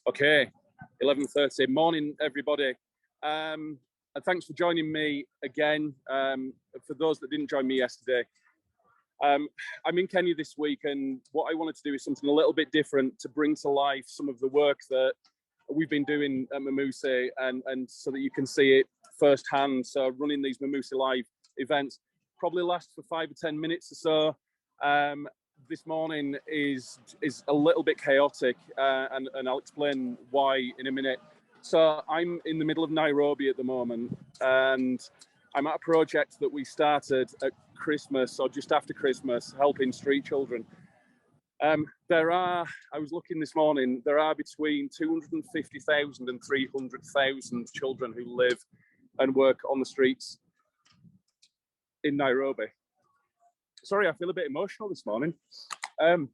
Okay, 11:30. Morning, everybody. And thanks for joining me again. For those that didn't join me yesterday, I'm in Kenya this week, and what I wanted to do is something a little bit different to bring to life some of the work that we've been doing at Memusi, and so that you can see it firsthand. So running these Memusi Live events probably last for 5 or 10 minutes or so. This morning is a little bit chaotic, and I'll explain why in a minute. So I'm in the middle of Nairobi at the moment, and I'm at a project that we started at Christmas or just after Christmas, helping street children. I was looking this morning, there are between 250,000 and 300,000 children who live and work on the streets in Nairobi. Sorry, I feel a bit emotional this morning. And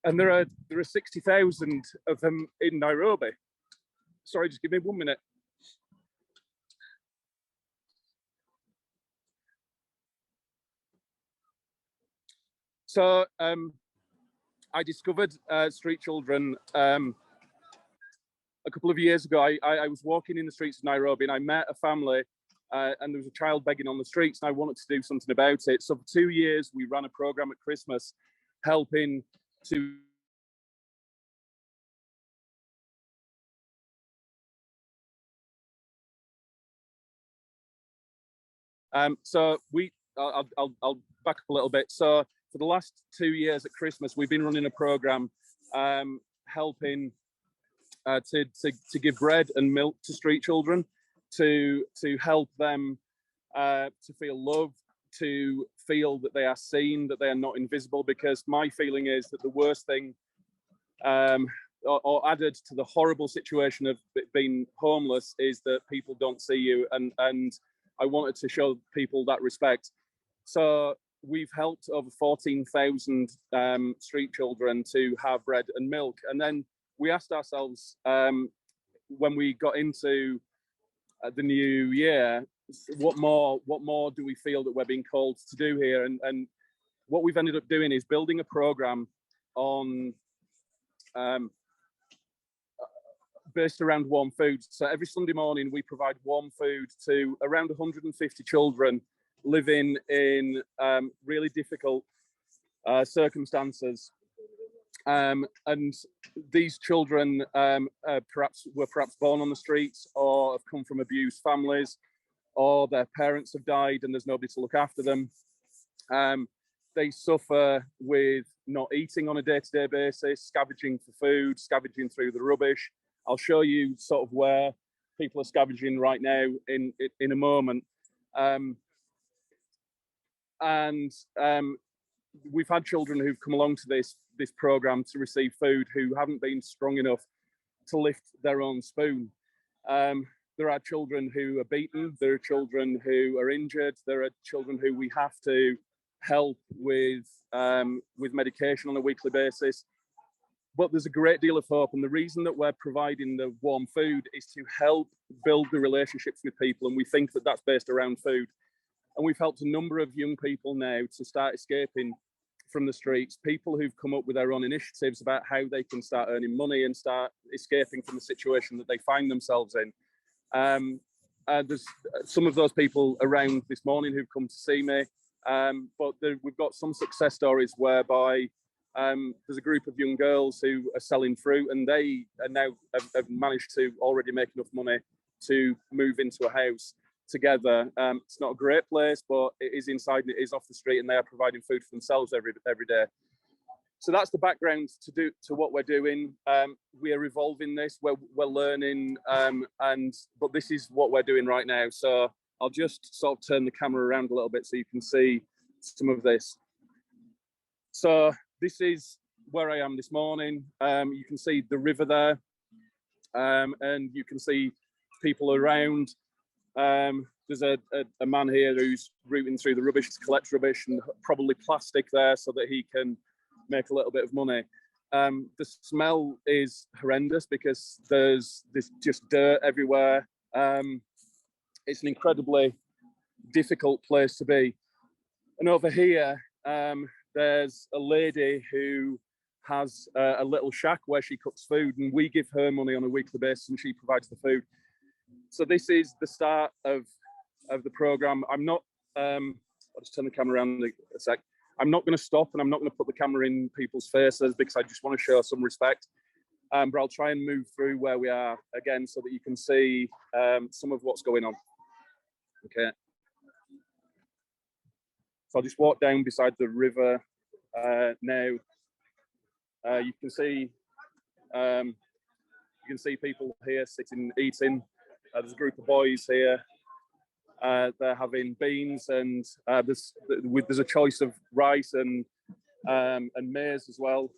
there are 60,000 of them in Nairobi. Sorry, just give me 1 minute. So I discovered street children a couple of years ago. I was walking in the streets of Nairobi, and I met a family, and there was a child begging on the streets, and I wanted to do something about it. So for 2 years, we ran a program at Christmas, helping to I'll back up a little bit. So for the last 2 years at Christmas, we've been running a program helping to give bread and milk to street children, to help them to feel loved, to feel that they are seen, that they are not invisible. Because my feeling is that the worst thing, or added to the horrible situation of being homeless, is that people don't see you, and I wanted to show people that respect. So we've helped over 14,000 street children to have bread and milk. And then we asked ourselves, when we got into the new year, what more do we feel that we're being called to do here? And what we've ended up doing is building a program on based around warm food. So every Sunday morning we provide warm food to around 150 children living in really difficult circumstances. And these children were perhaps born on the streets, or have come from abused families, or their parents have died and there's nobody to look after them. They suffer with not eating on a day-to-day basis, scavenging for food, scavenging through the rubbish. I'll show you sort of where people are scavenging right now in a moment. We've had children who've come along to this program to receive food who haven't been strong enough to lift their own spoon. There are children who are beaten. There are children who are injured. There are children who we have to help with medication on a weekly basis. But there's a great deal of hope, and the reason that we're providing the warm food is to help build the relationships with people, and we think that that's based around food. And we've helped a number of young people now to start escaping from the streets, people who've come up with their own initiatives about how they can start earning money and start escaping from the situation that they find themselves in. There's some of those people around this morning who've come to see me, but we've got some success stories whereby there's a group of young girls who are selling fruit, and they are now have managed to already make enough money to move into a house together. It's not a great place, but it is inside and it is off the street, and they are providing food for themselves every day. So that's the background to what we're doing. We are evolving this, we're learning, but this is what we're doing right now. So I'll just sort of turn the camera around a little bit so you can see some of this. So this is where I am this morning. You can see the river there, and you can see people around. There's a man here who's rooting through the rubbish to collect rubbish, and probably plastic there so that he can make a little bit of money. The smell is horrendous because there's just dirt everywhere. It's an incredibly difficult place to be. And over here, there's a lady who has a little shack where she cooks food, and we give her money on a weekly basis and she provides the food. So this is the start of the program. I'm not, I'll just turn the camera around a sec. I'm not going to stop, and I'm not going to put the camera in people's faces because I just want to show some respect. But I'll try and move through where we are again so that you can see some of what's going on. Okay. So I'll just walk down beside the river now. You can see people here sitting, eating. There's a group of boys here. They're having beans, and there's a choice of rice and maize as well.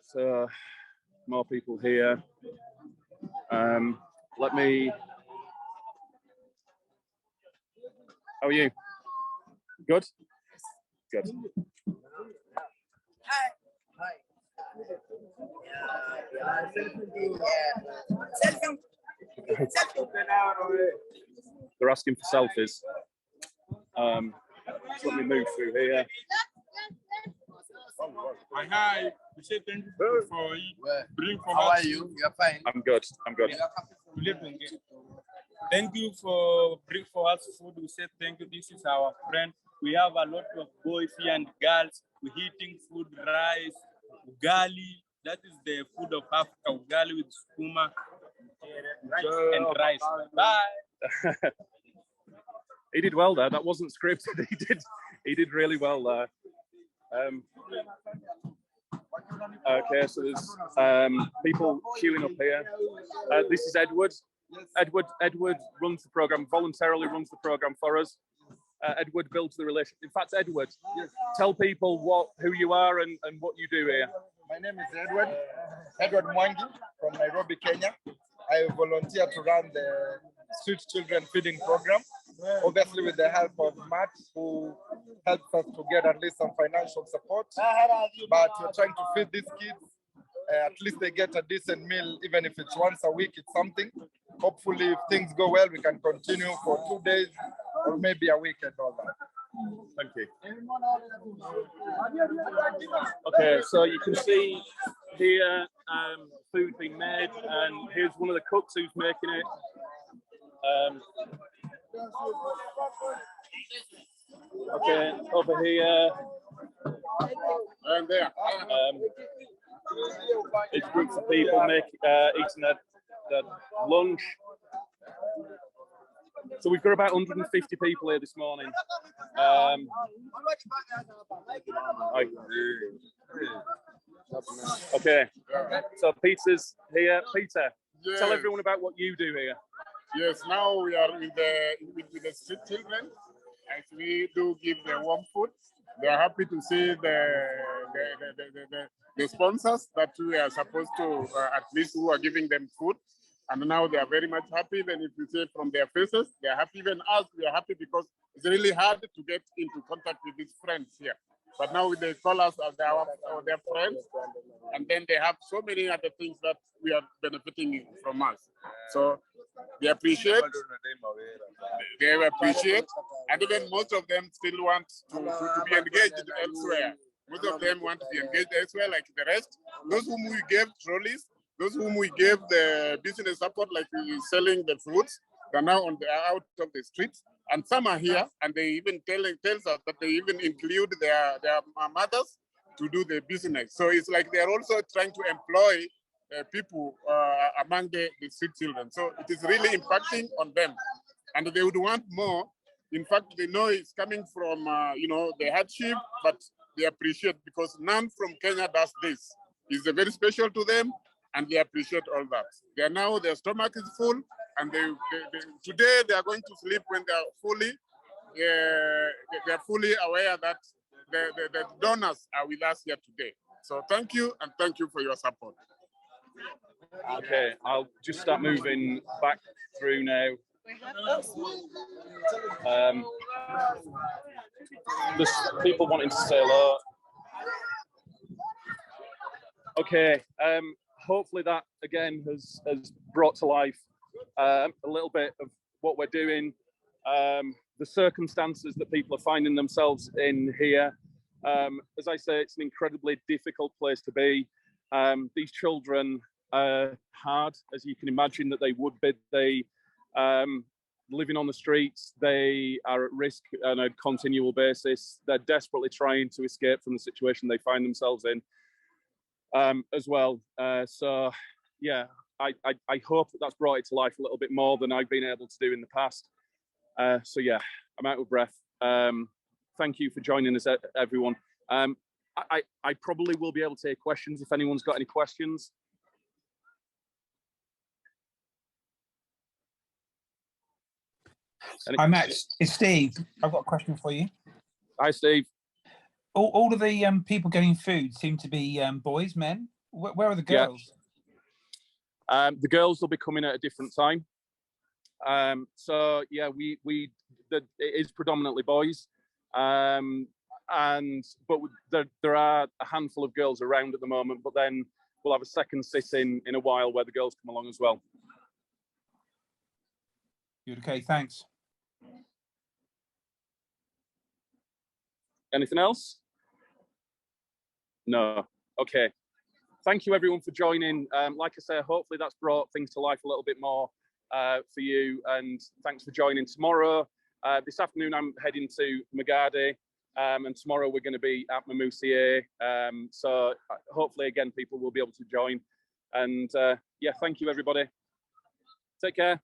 So more people here. Let me. How are you? Good. Good. Hi. They're asking for selfies. So let me move through here. Hi. We say thank you for bringing for us. How are you? You're fine. I'm good. I'm good. Thank you for bringing for us food. We say thank you. This is our friend. We have a lot of boys here and girls. We're eating food, rice, ugali. That is the food of Africa. Ugali with skuma and rice. Bye. He did well there. That wasn't scripted. He did really well there. Okay, so there's people queuing up here. This is Edward. Edward runs the program, voluntarily runs the program for us. Edward builds the relationship. In fact, Edward, tell people who you are and what you do here. My name is Edward Mwangi from Nairobi, Kenya. I volunteer to run the street children feeding program, obviously with the help of Matt, who helps us to get at least some financial support. But we're trying to feed these kids. At least they get a decent meal, even if it's once a week, it's something. Hopefully, if things go well, we can continue for 2 days or maybe a week and all that. Thank you. Okay, so you can see here food being made, and here's one of the cooks who's making it. Okay, over here And there. it's groups of people eating their lunch. So we've got about 150 people here this morning. Okay, so Peter's here. Peter, Yes. tell everyone about what you do here. Yes, now we are with the street children, as we do give them warm food. They are happy to see the sponsors that we are supposed to, at least who are giving them food. And now they are very much happy. Then if you see from their faces, they are happy. Even us, we are happy because it's really hard to get into contact with these friends here. But now they call us as their friends, and then they have so many other things that we are benefiting from us. So they appreciate, and even most of them still want to be engaged elsewhere. Most of them want to be engaged elsewhere, like the rest. Those whom we gave trolleys, those whom we gave the business support, like selling the fruits, they're now out of the streets. And some are here, and they even tells us that they even include their mothers to do the business. So it's like they're also trying to employ people among the street children. So it is really impacting on them, and they would want more. In fact, they know it's coming from the hardship, but they appreciate because none from Kenya does this. It's very special to them, and they appreciate all that. Their stomach is full, and today they are going to sleep when they are fully aware that the donors are with us here today. So thank you, and thank you for your support. Okay, I'll just start moving back through now. There's people wanting to say hello. Okay, hopefully that again has brought to life a little bit of what we're doing. the circumstances that people are finding themselves in here. As I say, it's an incredibly difficult place to be. These children are hard, as you can imagine that they would be. They living on the streets, they are at risk on a continual basis. They're desperately trying to escape from the situation they find themselves in as well. So, yeah, I hope that that's brought it to life a little bit more than I've been able to do in the past. So, yeah, I'm out of breath. Thank you for joining us, everyone. I probably will be able to take questions if anyone's got any questions. Hi, Max. It's Steve. I've got a question for you. Hi, Steve. All of the people getting food seem to be boys, men. Where are the girls? Yeah. The girls will be coming at a different time. So yeah, it is predominantly boys, but there are a handful of girls around at the moment. But then we'll have a second sit-in in a while where the girls come along as well. Good. Okay. Thanks. Anything else? No. Okay. Thank you everyone for joining. Like I say, hopefully that's brought things to life a little bit more for you. And thanks for joining. Tomorrow, this afternoon, I'm heading to Magadi, and tomorrow we're going to be at Memusi. So hopefully, again, people will be able to join. And yeah, thank you everybody. Take care.